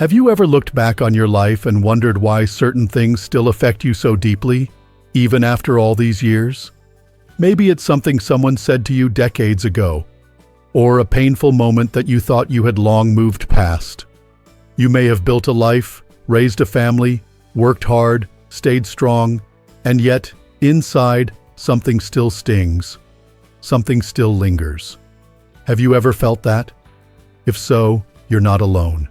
Have you ever looked back on your life and wondered why certain things still affect you so deeply, even after all these years? Maybe it's something someone said to you decades ago, or a painful moment that you thought you had long moved past. You may have built a life, raised a family, worked hard, stayed strong, and yet, inside, something still stings. Something still lingers. Have you ever felt that? If so, you're not alone.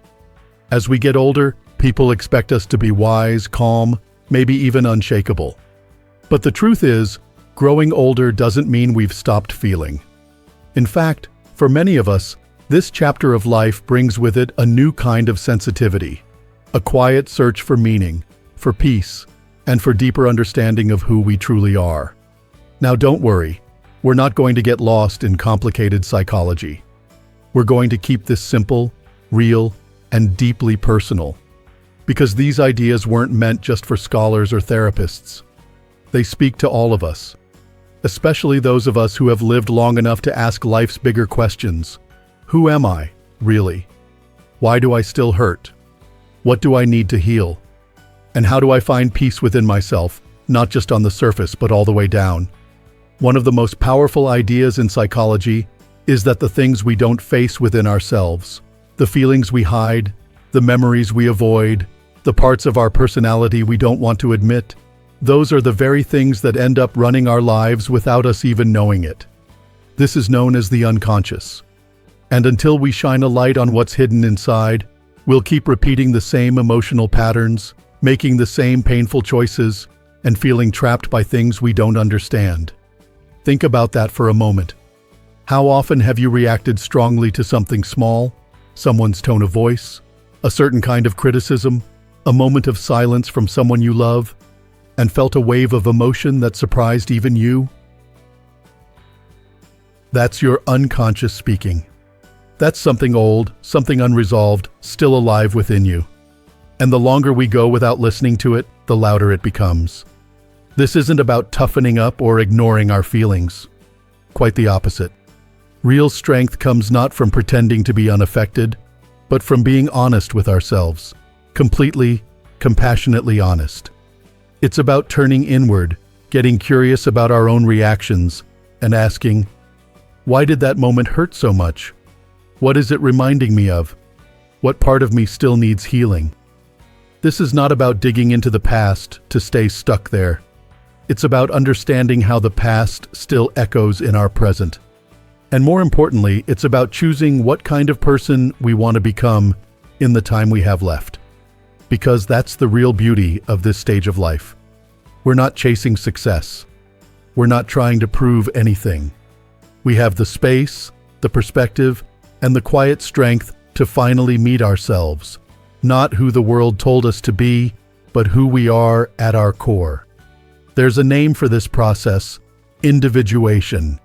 As we get older, people expect us to be wise, calm, maybe even unshakable. But the truth is, growing older doesn't mean we've stopped feeling. In fact, for many of us, this chapter of life brings with it a new kind of sensitivity, a quiet search for meaning, for peace, and for deeper understanding of who we truly are. Now don't worry, we're not going to get lost in complicated psychology. We're going to keep this simple, real, and deeply personal, because these ideas weren't meant just for scholars or therapists. They speak to all of us, especially those of us who have lived long enough to ask life's bigger questions. Who am I, really? Why do I still hurt? What do I need to heal? And how do I find peace within myself, not just on the surface, but all the way down? One of the most powerful ideas in psychology is that the things we don't face within ourselves, the feelings we hide, the memories we avoid, the parts of our personality we don't want to admit, those are the very things that end up running our lives without us even knowing it. This is known as the unconscious. And until we shine a light on what's hidden inside, we'll keep repeating the same emotional patterns, making the same painful choices, and feeling trapped by things we don't understand. Think about that for a moment. How often have you reacted strongly to something small? Someone's tone of voice, a certain kind of criticism, a moment of silence from someone you love, and felt a wave of emotion that surprised even you? That's your unconscious speaking. That's something old, something unresolved, still alive within you. And the longer we go without listening to it, the louder it becomes. This isn't about toughening up or ignoring our feelings. Quite the opposite. Real strength comes not from pretending to be unaffected, but from being honest with ourselves, completely, compassionately honest. It's about turning inward, getting curious about our own reactions, and asking, why did that moment hurt so much? What is it reminding me of? What part of me still needs healing? This is not about digging into the past to stay stuck there. It's about understanding how the past still echoes in our present. And more importantly, it's about choosing what kind of person we want to become in the time we have left. Because that's the real beauty of this stage of life. We're not chasing success. We're not trying to prove anything. We have the space, the perspective, and the quiet strength to finally meet ourselves. Not who the world told us to be, but who we are at our core. There's a name for this process: individuation.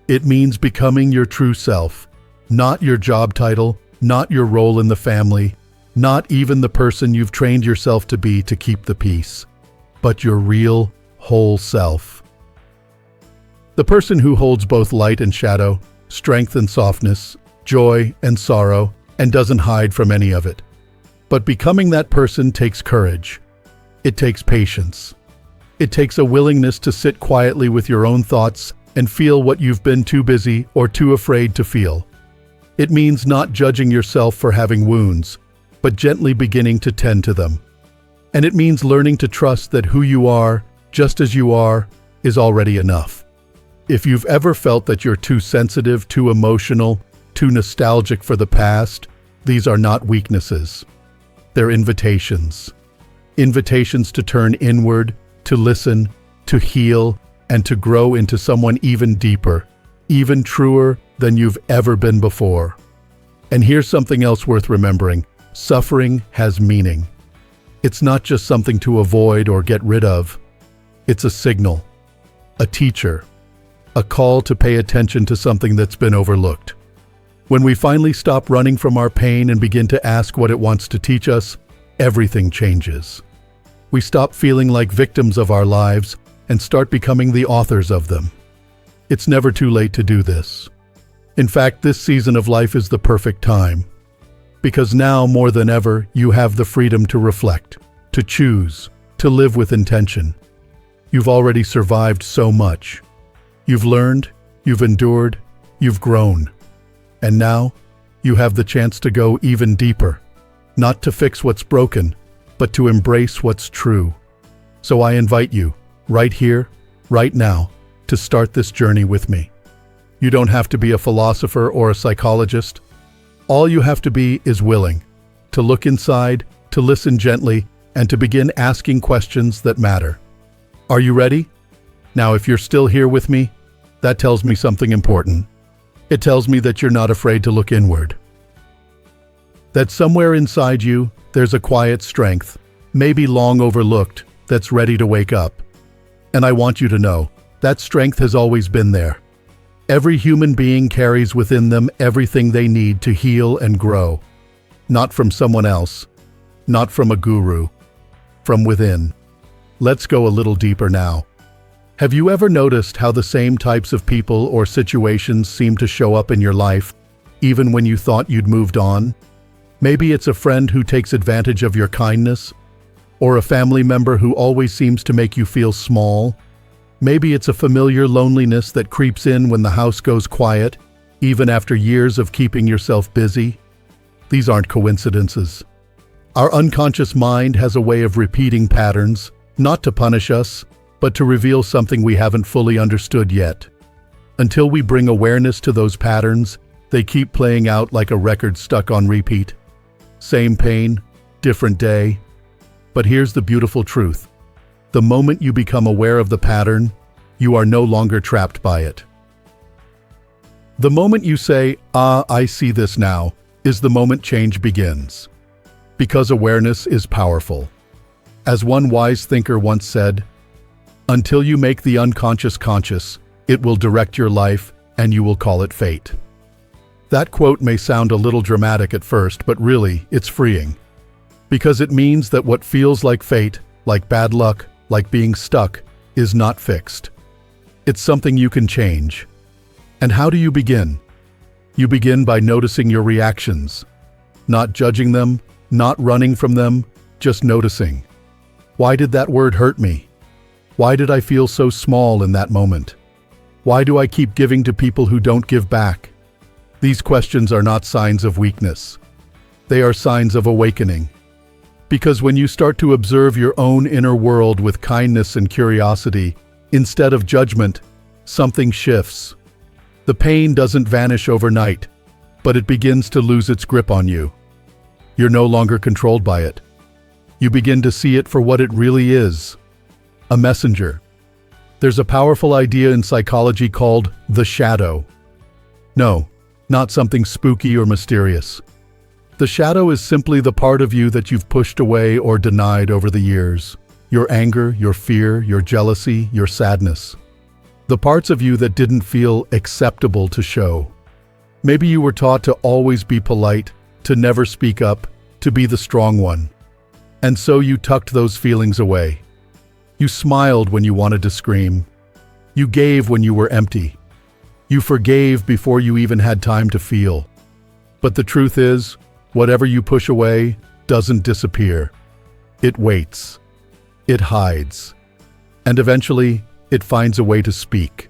It means becoming your true self, not your job title, not your role in the family, not even the person you've trained yourself to be to keep the peace, but your real, whole self. The person who holds both light and shadow, strength and softness, joy and sorrow, and doesn't hide from any of it. But becoming that person takes courage. It takes patience. It takes a willingness to sit quietly with your own thoughts and feel what you've been too busy or too afraid to feel. It means not judging yourself for having wounds, but gently beginning to tend to them. And it means learning to trust that who you are, just as you are, is already enough. If you've ever felt that you're too sensitive, too emotional, too nostalgic for the past, these are not weaknesses. They're invitations. Invitations to turn inward, to listen, to heal, and to grow into someone even deeper, even truer than you've ever been before. And here's something else worth remembering. Suffering has meaning. It's not just something to avoid or get rid of. It's a signal, a teacher, a call to pay attention to something that's been overlooked. When we finally stop running from our pain and begin to ask what it wants to teach us, everything changes. We stop feeling like victims of our lives and start becoming the authors of them. It's never too late to do this. In fact, this season of life is the perfect time. Because now, more than ever, you have the freedom to reflect, to choose, to live with intention. You've already survived so much. You've learned, you've endured, you've grown. And now, you have the chance to go even deeper, not to fix what's broken, but to embrace what's true. So I invite you, right here, right now, to start this journey with me. You don't have to be a philosopher or a psychologist. All you have to be is willing to look inside, to listen gently, and to begin asking questions that matter. Are you ready? Now, if you're still here with me, that tells me something important. It tells me that you're not afraid to look inward. That somewhere inside you, there's a quiet strength, maybe long overlooked, that's ready to wake up. And I want you to know, that strength has always been there. Every human being carries within them everything they need to heal and grow. Not from someone else, not from a guru, from within. Let's go a little deeper now. Have you ever noticed how the same types of people or situations seem to show up in your life, even when you thought you'd moved on? Maybe it's a friend who takes advantage of your kindness, or a family member who always seems to make you feel small. Maybe it's a familiar loneliness that creeps in when the house goes quiet, even after years of keeping yourself busy. These aren't coincidences. Our unconscious mind has a way of repeating patterns, not to punish us, but to reveal something we haven't fully understood yet. Until we bring awareness to those patterns, they keep playing out like a record stuck on repeat. Same pain, different day. But here's the beautiful truth. The moment you become aware of the pattern, you are no longer trapped by it. The moment you say, I see this now, is the moment change begins. Because awareness is powerful. As one wise thinker once said, until you make the unconscious conscious, it will direct your life and you will call it fate. That quote may sound a little dramatic at first, but really, it's freeing. Because it means that what feels like fate, like bad luck, like being stuck, is not fixed. It's something you can change. And how do you begin? You begin by noticing your reactions. Not judging them, not running from them, just noticing. Why did that word hurt me? Why did I feel so small in that moment? Why do I keep giving to people who don't give back? These questions are not signs of weakness. They are signs of awakening. Because when you start to observe your own inner world with kindness and curiosity, instead of judgment, something shifts. The pain doesn't vanish overnight, but it begins to lose its grip on you. You're no longer controlled by it. You begin to see it for what it really is, a messenger. There's a powerful idea in psychology called the shadow. No, not something spooky or mysterious. The shadow is simply the part of you that you've pushed away or denied over the years. Your anger, your fear, your jealousy, your sadness. The parts of you that didn't feel acceptable to show. Maybe you were taught to always be polite, to never speak up, to be the strong one. And so you tucked those feelings away. You smiled when you wanted to scream. You gave when you were empty. You forgave before you even had time to feel. But the truth is, whatever you push away doesn't disappear. It waits. It hides. And eventually, it finds a way to speak.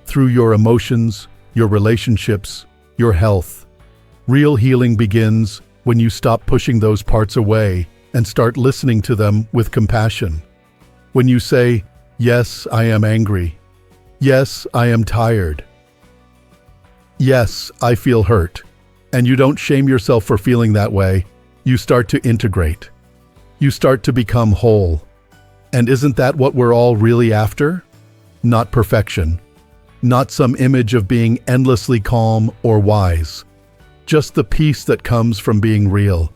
Through your emotions, your relationships, your health. Real healing begins when you stop pushing those parts away and start listening to them with compassion. When you say, yes, I am angry. Yes, I am tired. Yes, I feel hurt. And you don't shame yourself for feeling that way. You start to integrate. You start to become whole. And isn't that what we're all really after? Not perfection. Not some image of being endlessly calm or wise. Just the peace that comes from being real.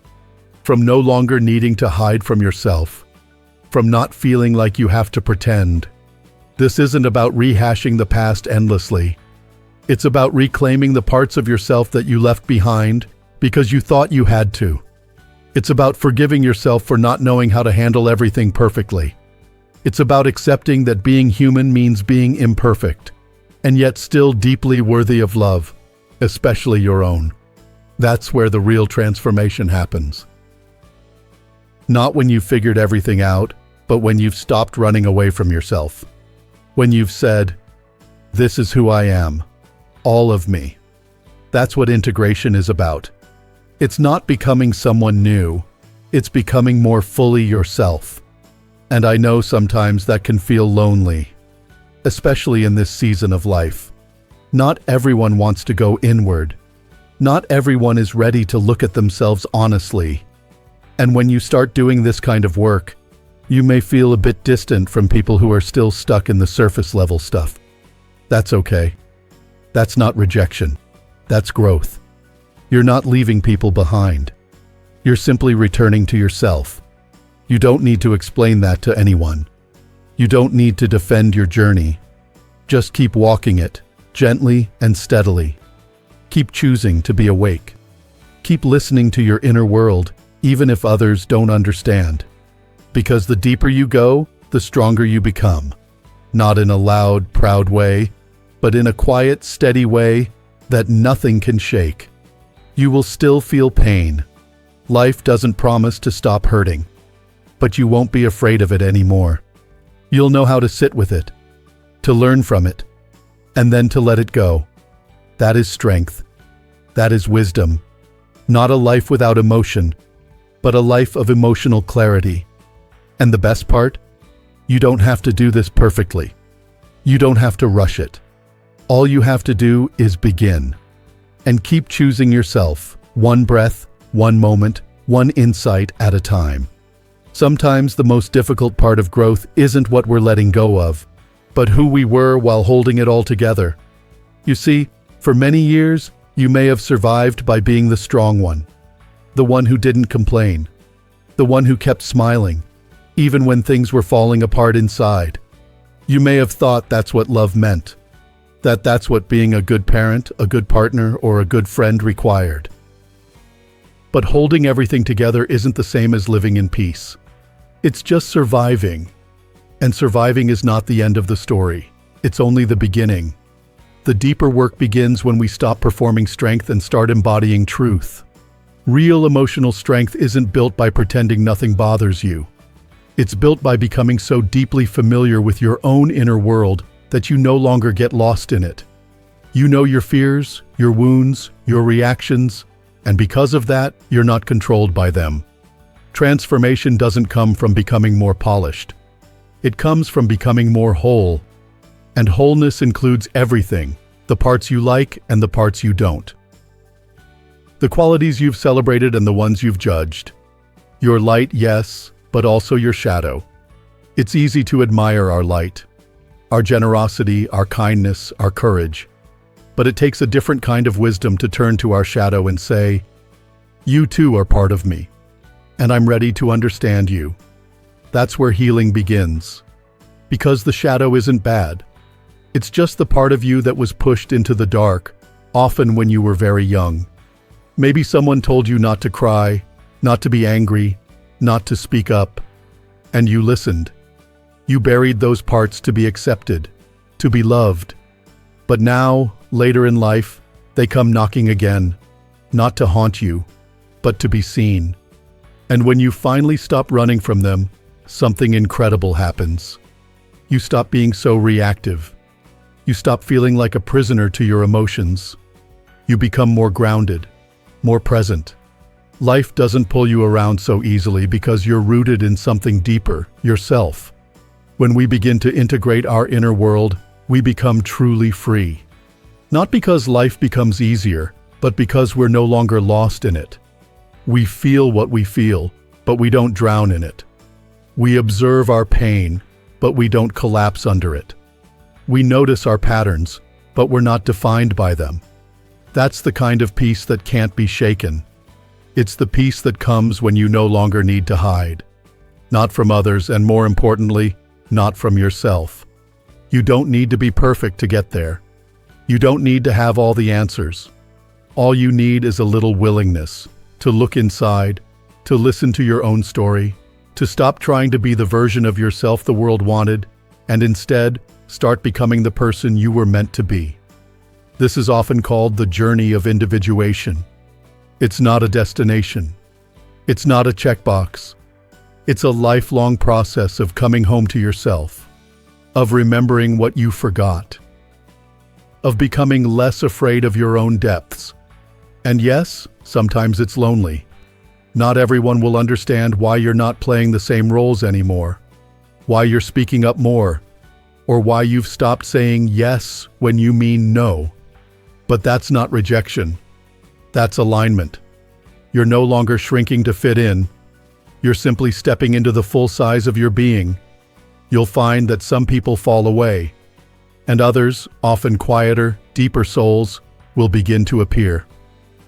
From no longer needing to hide from yourself. From not feeling like you have to pretend. This isn't about rehashing the past endlessly. It's about reclaiming the parts of yourself that you left behind because you thought you had to. It's about forgiving yourself for not knowing how to handle everything perfectly. It's about accepting that being human means being imperfect, and yet still deeply worthy of love, especially your own. That's where the real transformation happens. Not when you've figured everything out, but when you've stopped running away from yourself. When you've said, "This is who I am, all of me." That's what integration is about. It's not becoming someone new, it's becoming more fully yourself. And I know sometimes that can feel lonely, especially in this season of life. Not everyone wants to go inward. Not everyone is ready to look at themselves honestly. And when you start doing this kind of work, you may feel a bit distant from people who are still stuck in the surface level stuff. That's okay. That's not rejection. That's growth. You're not leaving people behind. You're simply returning to yourself. You don't need to explain that to anyone. You don't need to defend your journey. Just keep walking it, gently and steadily. Keep choosing to be awake. Keep listening to your inner world, even if others don't understand. Because the deeper you go, the stronger you become. Not in a loud, proud way, but in a quiet, steady way that nothing can shake. You will still feel pain. Life doesn't promise to stop hurting, but you won't be afraid of it anymore. You'll know how to sit with it, to learn from it, and then to let it go. That is strength. That is wisdom. Not a life without emotion, but a life of emotional clarity. And the best part? You don't have to do this perfectly. You don't have to rush it. All you have to do is begin. And keep choosing yourself, one breath, one moment, one insight at a time. Sometimes the most difficult part of growth isn't what we're letting go of, but who we were while holding it all together. You see, for many years, you may have survived by being the strong one, the one who didn't complain, the one who kept smiling, even when things were falling apart inside. You may have thought that's what love meant, that's what being a good parent, a good partner, or a good friend required. But holding everything together isn't the same as living in peace. It's just surviving. And surviving is not the end of the story. It's only the beginning. The deeper work begins when we stop performing strength and start embodying truth. Real emotional strength isn't built by pretending nothing bothers you. It's built by becoming so deeply familiar with your own inner world that you no longer get lost in it. You know your fears, your wounds, your reactions, and because of that, you're not controlled by them. Transformation doesn't come from becoming more polished. It comes from becoming more whole. And wholeness includes everything, the parts you like and the parts you don't. The qualities you've celebrated and the ones you've judged. Your light, yes, but also your shadow. It's easy to admire our light, our generosity, our kindness, our courage. But it takes a different kind of wisdom to turn to our shadow and say, "You too are part of me, and I'm ready to understand you." That's where healing begins. Because the shadow isn't bad. It's just the part of you that was pushed into the dark, often when you were very young. Maybe someone told you not to cry, not to be angry, not to speak up, and you listened. You buried those parts to be accepted, to be loved. But now, later in life, they come knocking again, not to haunt you, but to be seen. And when you finally stop running from them, something incredible happens. You stop being so reactive. You stop feeling like a prisoner to your emotions. You become more grounded, more present. Life doesn't pull you around so easily because you're rooted in something deeper, yourself. When we begin to integrate our inner world, we become truly free. Not because life becomes easier, but because we're no longer lost in it. We feel what we feel, but we don't drown in it. We observe our pain, but we don't collapse under it. We notice our patterns, but we're not defined by them. That's the kind of peace that can't be shaken. It's the peace that comes when you no longer need to hide. Not from others, and more importantly, not from yourself. You don't need to be perfect to get there. You don't need to have all the answers. All you need is a little willingness to look inside, to listen to your own story, to stop trying to be the version of yourself the world wanted, and instead, start becoming the person you were meant to be. This is often called the journey of individuation. It's not a destination. It's not a checkbox. It's a lifelong process of coming home to yourself, of remembering what you forgot, of becoming less afraid of your own depths. And yes, sometimes it's lonely. Not everyone will understand why you're not playing the same roles anymore, why you're speaking up more, or why you've stopped saying yes when you mean no. But that's not rejection. That's alignment. You're no longer shrinking to fit in. You're simply stepping into the full size of your being. You'll find that some people fall away, and others, often quieter, deeper souls, will begin to appear.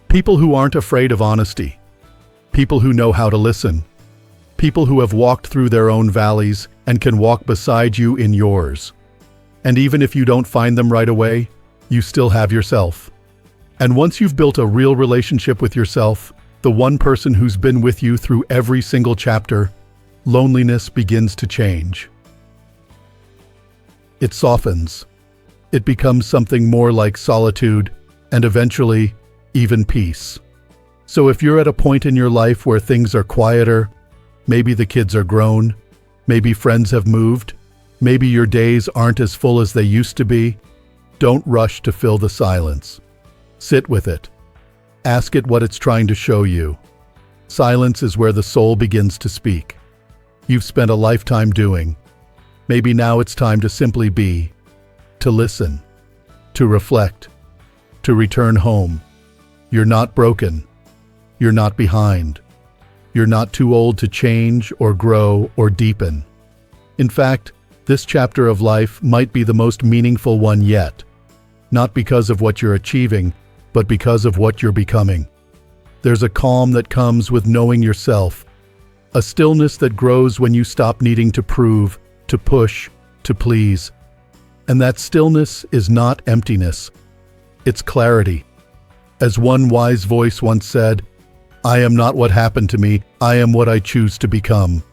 People who aren't afraid of honesty. People who know how to listen. People who have walked through their own valleys and can walk beside you in yours. And even if you don't find them right away, you still have yourself. And once you've built a real relationship with yourself, the one person who's been with you through every single chapter, loneliness begins to change. It softens. It becomes something more like solitude, and eventually, even peace. So if you're at a point in your life where things are quieter, maybe the kids are grown, maybe friends have moved, maybe your days aren't as full as they used to be, don't rush to fill the silence. Sit with it. Ask it what it's trying to show you. Silence is where the soul begins to speak. You've spent a lifetime doing. Maybe now it's time to simply be, to listen, to reflect, to return home. You're not broken. You're not behind. You're not too old to change or grow or deepen. In fact, this chapter of life might be the most meaningful one yet, not because of what you're achieving, but because of what you're becoming. There's a calm that comes with knowing yourself, a stillness that grows when you stop needing to prove, to push, to please. And that stillness is not emptiness, it's clarity. As one wise voice once said, "I am not what happened to me, I am what I choose to become."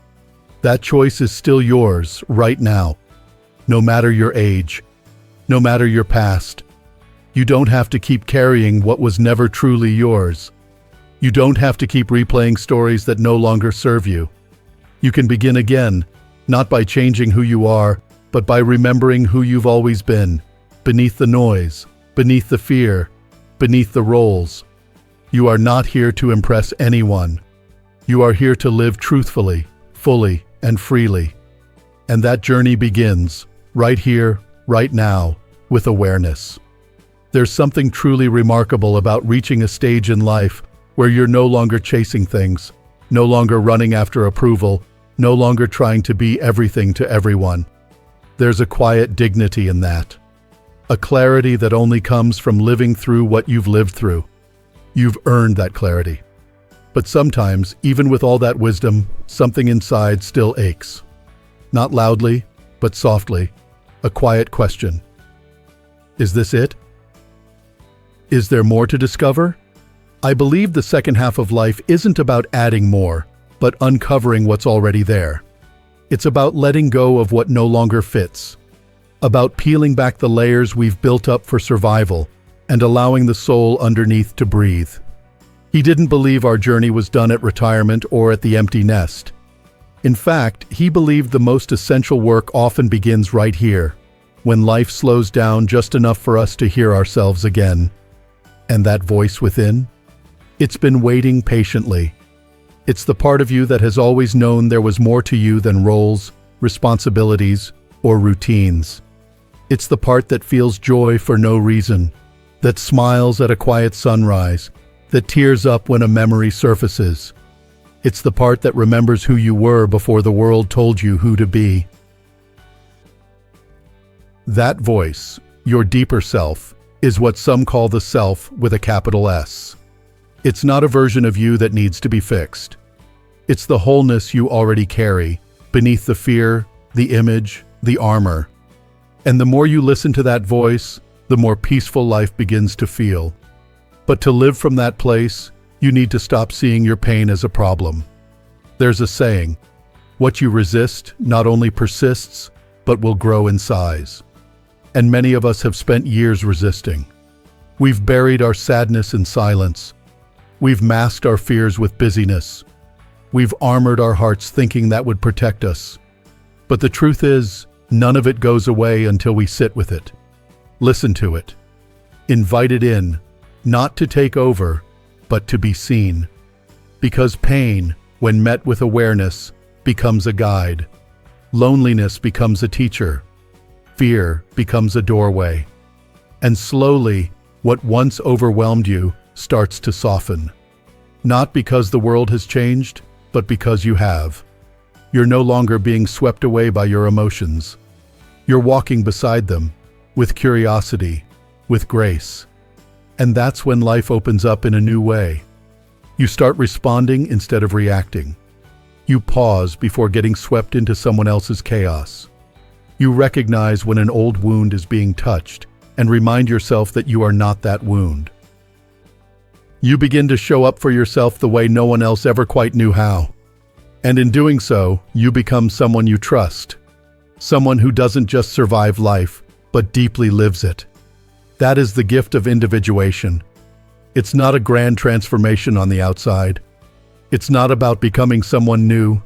That choice is still yours right now, no matter your age, no matter your past. You don't have to keep carrying what was never truly yours. You don't have to keep replaying stories that no longer serve you. You can begin again, not by changing who you are, but by remembering who you've always been, beneath the noise, beneath the fear, beneath the roles. You are not here to impress anyone. You are here to live truthfully, fully, and freely. And that journey begins, right here, right now, with awareness. There's something truly remarkable about reaching a stage in life where you're no longer chasing things, no longer running after approval, no longer trying to be everything to everyone. There's a quiet dignity in that. A clarity that only comes from living through what you've lived through. You've earned that clarity. But sometimes, even with all that wisdom, something inside still aches. Not loudly, but softly. A quiet question. Is this it? Is there more to discover? I believe the second half of life isn't about adding more, but uncovering what's already there. It's about letting go of what no longer fits, about peeling back the layers we've built up for survival and allowing the soul underneath to breathe. He didn't believe our journey was done at retirement or at the empty nest. In fact, he believed the most essential work often begins right here, when life slows down just enough for us to hear ourselves again. And that voice within? It's been waiting patiently. It's the part of you that has always known there was more to you than roles, responsibilities, or routines. It's the part that feels joy for no reason, that smiles at a quiet sunrise, that tears up when a memory surfaces. It's the part that remembers who you were before the world told you who to be. That voice, your deeper self, is what some call the self with a capital S. It's not a version of you that needs to be fixed. It's the wholeness you already carry, beneath the fear, the image, the armor. And the more you listen to that voice, the more peaceful life begins to feel. But to live from that place, you need to stop seeing your pain as a problem. There's a saying, what you resist not only persists, but will grow in size. And many of us have spent years resisting. We've buried our sadness in silence. We've masked our fears with busyness. We've armored our hearts thinking that would protect us. But the truth is, none of it goes away until we sit with it. Listen to it. Invite it in, not to take over, but to be seen. Because pain, when met with awareness, becomes a guide. Loneliness becomes a teacher. Fear becomes a doorway. And slowly, what once overwhelmed you starts to soften. Not because the world has changed, but because you have. You're no longer being swept away by your emotions. You're walking beside them, with curiosity, with grace. And that's when life opens up in a new way. You start responding instead of reacting. You pause before getting swept into someone else's chaos. You recognize when an old wound is being touched and remind yourself that you are not that wound. You begin to show up for yourself the way no one else ever quite knew how. And in doing so, you become someone you trust. Someone who doesn't just survive life, but deeply lives it. That is the gift of individuation. It's not a grand transformation on the outside. It's not about becoming someone new.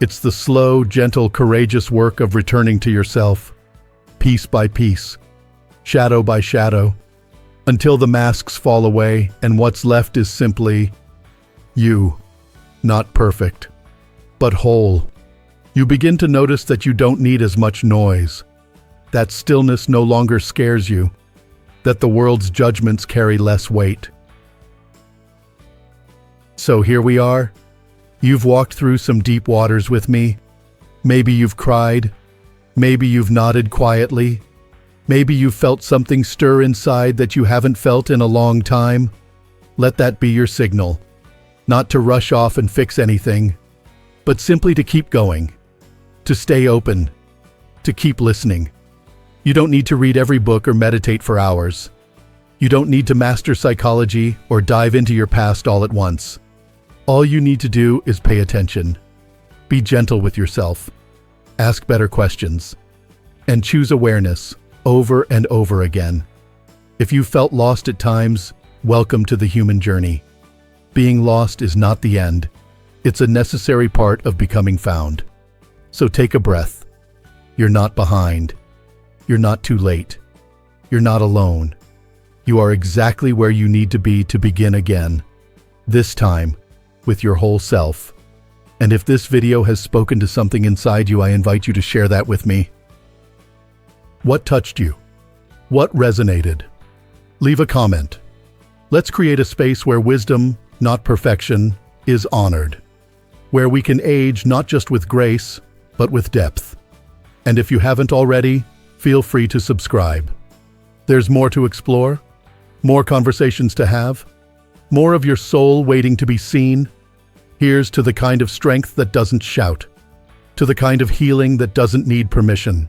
It's the slow, gentle, courageous work of returning to yourself, piece by piece, shadow by shadow, until the masks fall away and what's left is simply you. Not perfect, but whole. You begin to notice that you don't need as much noise, that stillness no longer scares you, that the world's judgments carry less weight. So here we are. You've walked through some deep waters with me. Maybe you've cried. Maybe you've nodded quietly. Maybe you've felt something stir inside that you haven't felt in a long time. Let that be your signal. Not to rush off and fix anything, but simply to keep going, to stay open, to keep listening. You don't need to read every book or meditate for hours. You don't need to master psychology or dive into your past all at once. All you need to do is pay attention. Be gentle with yourself. Ask better questions. And choose awareness over and over again. If you felt lost at times, welcome to the human journey. Being lost is not the end. It's a necessary part of becoming found. So take a breath. You're not behind. You're not too late. You're not alone. You are exactly where you need to be to begin again. This time, with your whole self. And if this video has spoken to something inside you, I invite you to share that with me. What touched you? What resonated? Leave a comment. Let's create a space where wisdom, not perfection, is honored. Where we can age not just with grace, but with depth. And if you haven't already, feel free to subscribe. There's more to explore, more conversations to have, more of your soul waiting to be seen. Here's to the kind of strength that doesn't shout, to the kind of healing that doesn't need permission,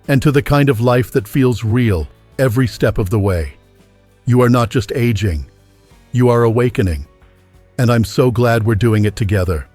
and to the kind of life that feels real every step of the way. You are not just aging, you are awakening. And I'm so glad we're doing it together.